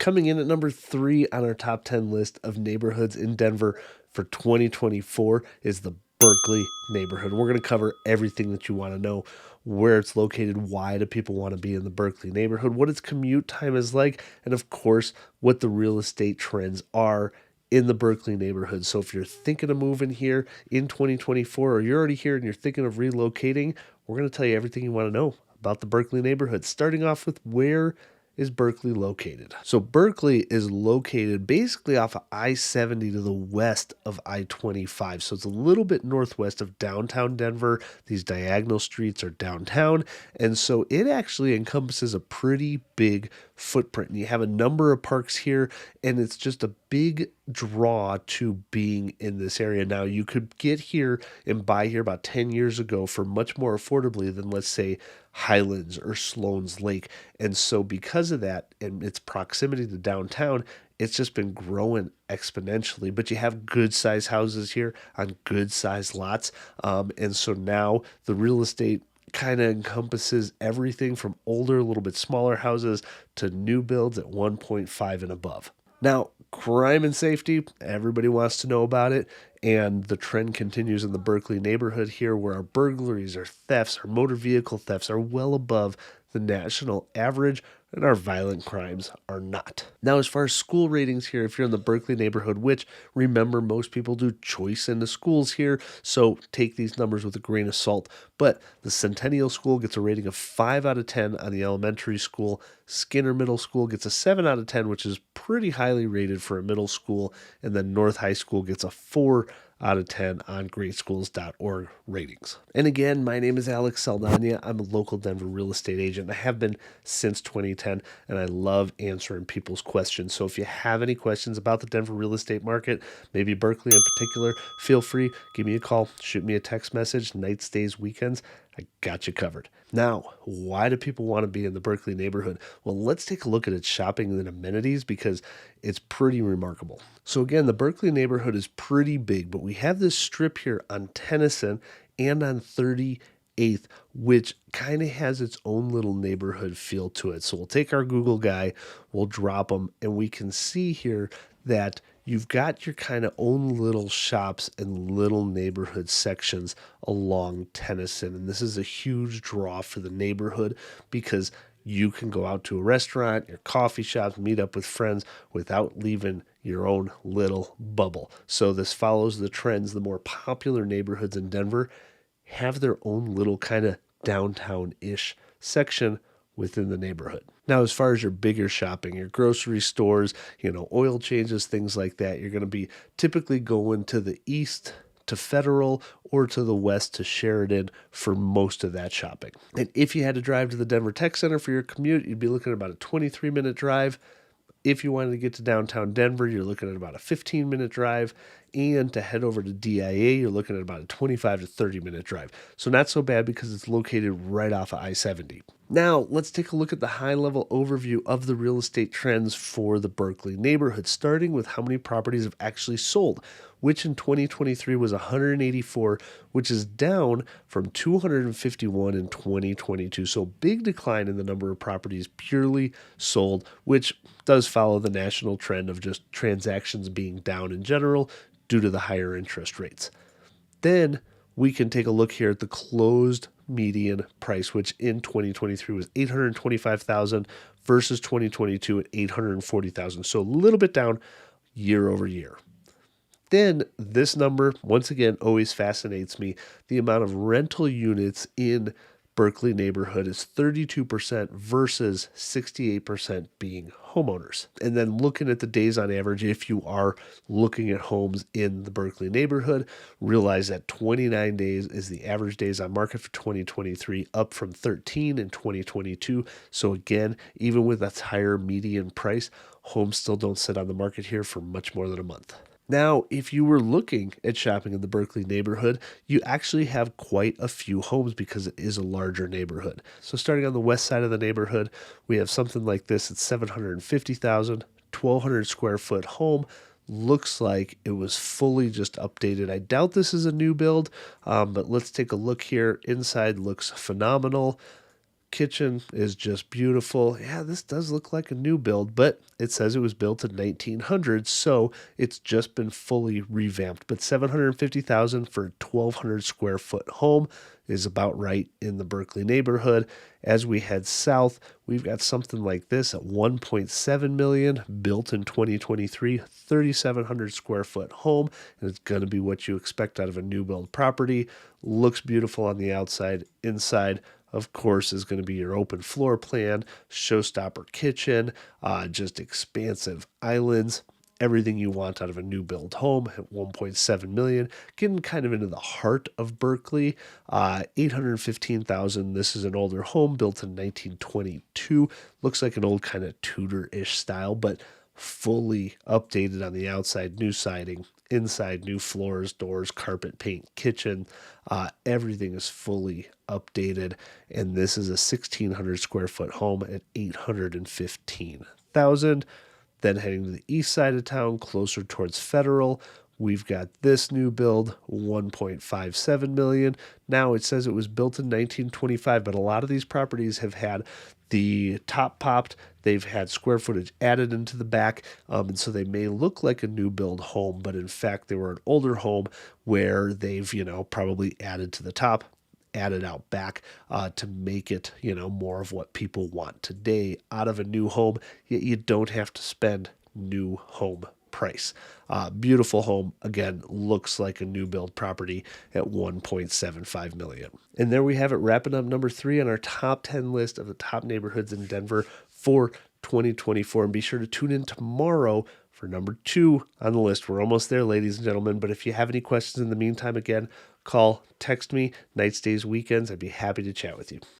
Coming in at number 3 on our top 10 list of neighborhoods in Denver for 2024 is the Berkeley neighborhood. We're going to cover everything that you want to know: where it's located, why do people want to be in the Berkeley neighborhood, what its commute time is like, and of course, what the real estate trends are in the Berkeley neighborhood. So if you're thinking of moving here in 2024, or you're already here and you're thinking of relocating, we're going to tell you everything you want to know about the Berkeley neighborhood, starting off with where is Berkeley located. So Berkeley is located basically off of I-70 to the west of I-25. So it's a little bit northwest of downtown Denver. These diagonal streets are downtown. And so it actually encompasses a pretty big footprint. And you have a number of parks here, and it's just a big draw to being in this area. Now, you could get here and buy here about 10 years ago for much more affordably than, let's say, Highlands or Sloan's Lake. And so because of that and its proximity to downtown, it's just been growing exponentially. But you have good size houses here on good size lots. And so now the real estate kind of encompasses everything from older, a little bit smaller houses to new builds at 1.5 and above. Now, crime and safety, everybody wants to know about it. And the trend continues in the Berkeley neighborhood here, where our burglaries, our thefts, our motor vehicle thefts are well above the national average, and our violent crimes are not. Now, as far as school ratings here, if you're in the Berkeley neighborhood, which, remember, most people do choice into schools here, so take these numbers with a grain of salt. But the Centennial School gets a rating of 5 out of 10 on the elementary school. Skinner Middle School gets a 7 out of 10, which is pretty highly rated for a middle school. And then North High School gets a 4 out of 10 on greatschools.org ratings. And again, my name is Alex Saldana. I'm a local Denver real estate agent. I have been since 2010, and I love answering people's questions. So if you have any questions about the Denver real estate market, maybe Berkeley in particular, feel free, give me a call, shoot me a text message, nights, days, weekends. I got you covered. Now, why do people want to be in the Berkeley neighborhood? Well, let's take a look at its shopping and amenities, because it's pretty remarkable. So again, the Berkeley neighborhood is pretty big, but we have this strip here on Tennyson and on 38th, which kind of has its own little neighborhood feel to it. So we'll take our Google guy, we'll drop them, and we can see here that you've got your kind of own little shops and little neighborhood sections along Tennyson. And this is a huge draw for the neighborhood, because you can go out to a restaurant, your coffee shops, meet up with friends without leaving your own little bubble. So this follows the trends. The more popular neighborhoods in Denver have their own little kind of downtown-ish section within the neighborhood. Now, as far as your bigger shopping, your grocery stores, oil changes, things like that, you're going to be typically going to the east to Federal or to the west to Sheridan for most of that shopping. And if you had to drive to the Denver Tech Center for your commute, you'd be looking at about a 23-minute drive. If you wanted to get to downtown Denver, you're looking at about a 15-minute drive. And to head over to DIA, you're looking at about a 25 to 30-minute drive. So not so bad, because it's located right off of I-70. Now, let's take a look at the high-level overview of the real estate trends for the Berkeley neighborhood, starting with how many properties have actually sold, which in 2023 was 184, which is down from 251 in 2022. So big decline in the number of properties purely sold, which does follow the national trend of just transactions being down in general due to the higher interest rates. Then we can take a look here at the closed median price, which in 2023 was $825,000 versus 2022 at $840,000. So a little bit down year over year. Then this number, once again, always fascinates me. The amount of rental units in Berkeley neighborhood is 32% versus 68% being homeowners. And then looking at the days on average, if you are looking at homes in the Berkeley neighborhood, realize that 29 days is the average days on market for 2023, up from 13 in 2022. So again, even with that higher median price, homes still don't sit on the market here for much more than a month. Now, if you were looking at shopping in the Berkeley neighborhood, you actually have quite a few homes because it is a larger neighborhood. So starting on the west side of the neighborhood, we have something like this. It's $750,000, 1,200 square foot home. Looks like it was fully just updated. I doubt this is a new build, but let's take a look here. Inside looks phenomenal. Kitchen is just beautiful. Yeah, this does look like a new build, but it says it was built in 1900, so it's just been fully revamped. But 750,000 for a 1,200 square foot home is about right in the Berkeley neighborhood. As we head south, we've got something like this at 1.7 million, built in 2023, 3,700 square foot home, and it's going to be what you expect out of a new build property. Looks beautiful on the outside. Inside, of course, is going to be your open floor plan, showstopper kitchen, just expansive islands, everything you want out of a new build home at 1.7 million. Getting kind of into the heart of Berkeley. 815,000. This is an older home built in 1922. Looks like an old kind of Tudor-ish style, but fully updated on the outside. New siding, inside new floors, doors, carpet, paint, kitchen. Everything is fully updated, and this is a 1,600 square foot home at 815,000. Then heading to the east side of town, closer towards Federal, we've got this new build, 1.57 million. Now it says it was built in 1925, but a lot of these properties have had the top popped. They've had square footage added into the back, and so they may look like a new build home, but in fact they were an older home where they've probably added to the top, added out back to make it, more of what people want today out of a new home. Yet you don't have to spend new home price. Beautiful home. Again, looks like a new build property at 1.75 million. And there we have it, wrapping up number 3 on our top 10 list of the top neighborhoods in Denver for 2024. And be sure to tune in tomorrow for number 2 on the list. We're almost there, ladies and gentlemen. But if you have any questions in the meantime, again, call, text me, nights, days, weekends. I'd be happy to chat with you.